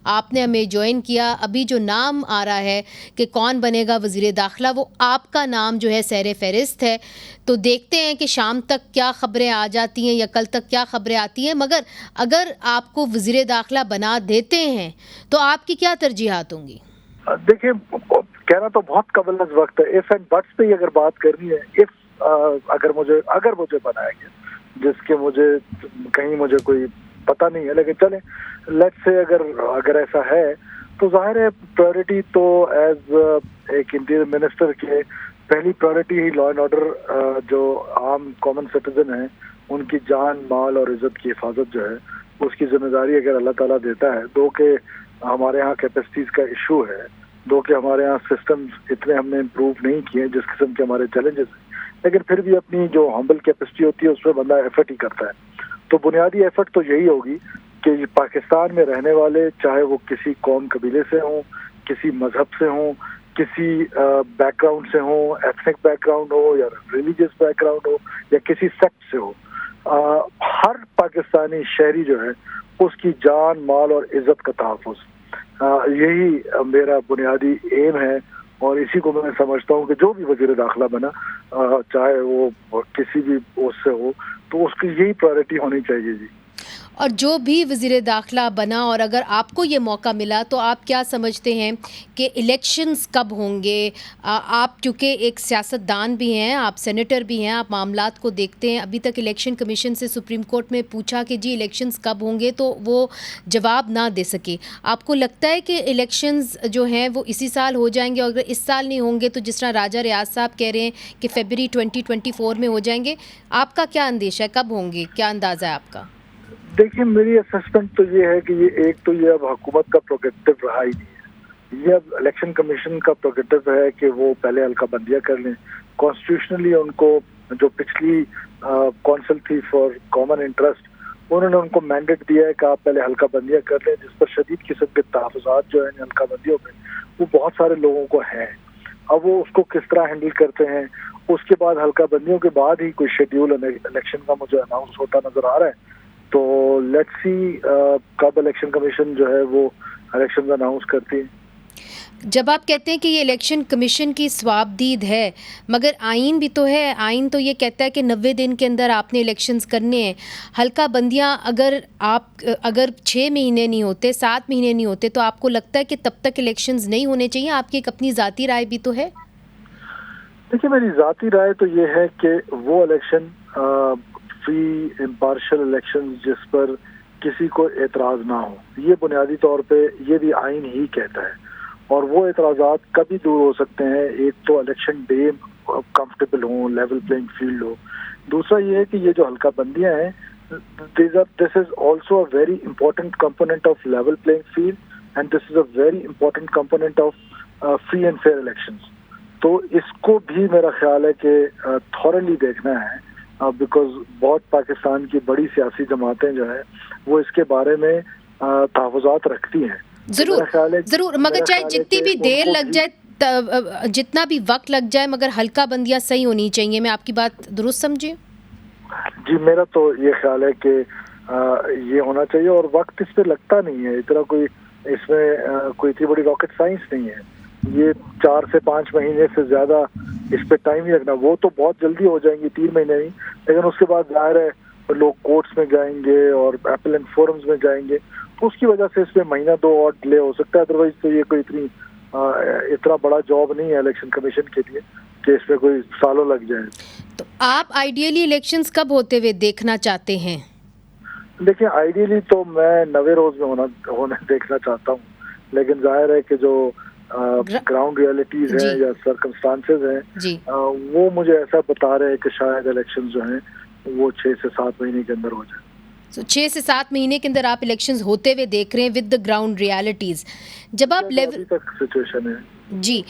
آپ نے ہمیں جوائن کیا. ابھی جو نام آ رہا ہے کہ کون بنے گا وزیر داخلہ، وہ آپ کا نام جو ہے سیر فہرست ہے. تو دیکھتے ہیں کہ شام تک کیا خبریں آ جاتی ہیں یا کل تک کیا خبریں آتی ہیں. مگر اگر آپ کو وزیر داخلہ بنا دیتے ہیں تو آپ کی کیا ترجیحات ہوں گی؟ دیکھیں، کہنا تو بہت قبل از وقت ہے. اف اینڈ بٹس پہ اگر بات کرنی ہے، اگر مجھے بنایا گیا، جس کے مجھے کوئی پتہ نہیں ہے، لیکن چلیں لیٹس سے اگر ایسا ہے تو ظاہر ہے پرائرٹی تو ایز ایک انٹیریئر منسٹر کے پہلی priority he law and order, جو عام کامن سٹیزن ہیں ان کی جان مال اور عزت کی حفاظت جو ہے اس کی ذمہ داری اگر اللہ تعالیٰ دیتا ہے. دو کہ ہمارے ہاں کیپیسٹیز کا ایشو ہے، دو کہ ہمارے ہاں سسٹمز اتنے ہم نے امپروو نہیں کیے جس قسم کے ہمارے چیلنجز ہیں، لیکن پھر بھی اپنی جو ہمبل کیپیسٹی ہوتی ہے اس میں بندہ ایفرٹ ہی کرتا ہے. تو بنیادی ایفرٹ تو یہی ہوگی کہ پاکستان میں رہنے والے، چاہے وہ کسی قوم قبیلے سے ہوں، کسی مذہب سے ہوں، کسی بیک گراؤنڈ سے ہوں، ایتھنک بیک گراؤنڈ ہو یا ریلیجیس بیک گراؤنڈ ہو یا کسی سیکٹ سے ہو، ہر پاکستانی شہری جو ہے اس کی جان مال اور عزت کا تحفظ، یہی میرا بنیادی ایم ہے. اور اسی کو میں سمجھتا ہوں کہ جو بھی وزیر داخلہ بنا، چاہے وہ کسی بھی پوسٹ سے ہو، تو اس کی یہی پرائرٹی ہونی چاہیے. جی، اور جو بھی وزیر داخلہ بنا اور اگر آپ کو یہ موقع ملا تو آپ کیا سمجھتے ہیں کہ الیکشنز کب ہوں گے؟ آپ چونکہ ایک سیاست دان بھی ہیں، آپ سینیٹر بھی ہیں، آپ معاملات کو دیکھتے ہیں. ابھی تک الیکشن کمیشن سے سپریم کورٹ میں پوچھا کہ جی الیکشنز کب ہوں گے تو وہ جواب نہ دے سکے. آپ کو لگتا ہے کہ الیکشنز جو ہیں وہ اسی سال ہو جائیں گے؟ اور اگر اس سال نہیں ہوں گے تو جس طرح راجہ ریاض صاحب کہہ رہے ہیں کہ فیبرری 2024 میں ہو جائیں گے، آپ کا کیا اندیشہ ہے؟ کب ہوں گے؟ کیا اندازہ ہے آپ کا؟ دیکھیے میری اسسمنٹ تو یہ ہے کہ یہ اب حکومت کا پروگیکٹو رہا ہی نہیں ہے. یہ اب الیکشن کمیشن کا پروگیکٹو ہے کہ وہ پہلے حلقہ بندیاں کر لیں. کانسٹیٹیوشنلی ان کو جو پچھلی کونسل تھی فار کامن انٹرسٹ، انہوں نے ان کو مینڈیٹ دیا ہے کہ آپ پہلے حلقہ بندیاں کر لیں، جس پر شدید قسم کے تحفظات جو ہیں حلقہ بندیوں میں وہ بہت سارے لوگوں کو ہیں. اب وہ اس کو کس طرح ہینڈل کرتے ہیں، اس کے بعد حلقہ بندیوں کے بعد ہی کوئی شیڈیول الیکشن کا مجھے اناؤنس ہوتا نظر آ رہا ہے. تو لیٹس سی کب الیکشن کمیشن جو ہے وہ الیکشن اناؤنس کرتی ہے. جب آپ کہتے ہیں کہ یہ الیکشن کمیشن کی صوابدید ہے، مگر آئین بھی تو ہے. آئین تو یہ کہتا ہے کہ 90 دن کے اندر آپ نے الیکشنز کرنے ہیں. حلقہ بندیاں اگر 6 مہینے نہیں ہوتے، 7 مہینے نہیں ہوتے، تو آپ کو لگتا ہے کہ تب تک الیکشنز نہیں ہونے چاہیے؟ آپ کی ایک اپنی ذاتی رائے بھی تو ہے. دیکھیے میری ذاتی رائے تو یہ ہے کہ وہ الیکشن فری امپارشل الیکشن جس پر کسی کو اعتراض نہ ہو، یہ بنیادی طور پہ یہ بھی آئین ہی کہتا ہے. اور وہ اعتراضات کبھی دور ہو سکتے ہیں. ایک تو الیکشن ڈے کمفرٹیبل ہوں، لیول پلینگ فیلڈ ہو. دوسرا یہ ہے کہ یہ جو حلقہ بندیاں ہیں، this is also a very important component of level playing field and this is a very important component of free and fair elections. تو اس کو بھی میرا خیال ہے کہ تھورلی دیکھنا ہے، بیکاز بہت پاکستان کی بڑی سیاسی جماعتیں جو ہیں وہ اس کے بارے میں تحفظات رکھتی ہیں. ضرور مگر چاہے جتنی بھی دیر لگ جائے، جتنا بھی وقت لگ جائے، مگر حلقہ بندیاں صحیح ہونی چاہیے. میں آپ کی بات درست سمجھی؟ جی، میرا تو یہ خیال ہے کہ یہ ہونا چاہیے. اور وقت اس پہ لگتا نہیں ہے اتنا، کوئی اس میں کوئی اتنی بڑی راکٹ سائنس نہیں ہے. یہ 4 سے 5 مہینے سے زیادہ اس پہ ٹائم ہی لگنا. وہ تو بہت جلدی ہو جائیں گی 3 مہینے ہی، لیکن اس کے بعد ظاہر ہے لوگ کورٹس میں جائیں گے اور اپیلنٹ فورمز میں جائیں گے، تو اس کی وجہ سے اس میں مہینہ 2 اور ڈیلے ہو سکتا ہے. ادروائز تو یہ کوئی اتنا بڑا جاب نہیں ہے الیکشن کمیشن کے لیے کہ اس میں کوئی سالوں لگ جائیں. تو آپ آئیڈیلی الیکشنز کب ہوتے ہوئے دیکھنا چاہتے ہیں؟ دیکھیں آئیڈیلی تو میں 90 روز میں ہونا دیکھنا چاہتا ہوں، لیکن ظاہر ہے کہ جو گراؤنڈ ریالٹیز ہیں یا سرکمسٹانسز ہیں وہ مجھے ایسا بتا رہے ہیں کہ شاید الیکشن جو ہیں وہ 6 سے 7 مہینے کے اندر ہو جائیں. 6 سے 7 مہینے کے اندر آپ الیکشنز ہوتے ہوئے دیکھ رہے ہیں ود دا گراؤنڈ ریالٹیز. جب آپ ابھی تک سچویشن ہے. جی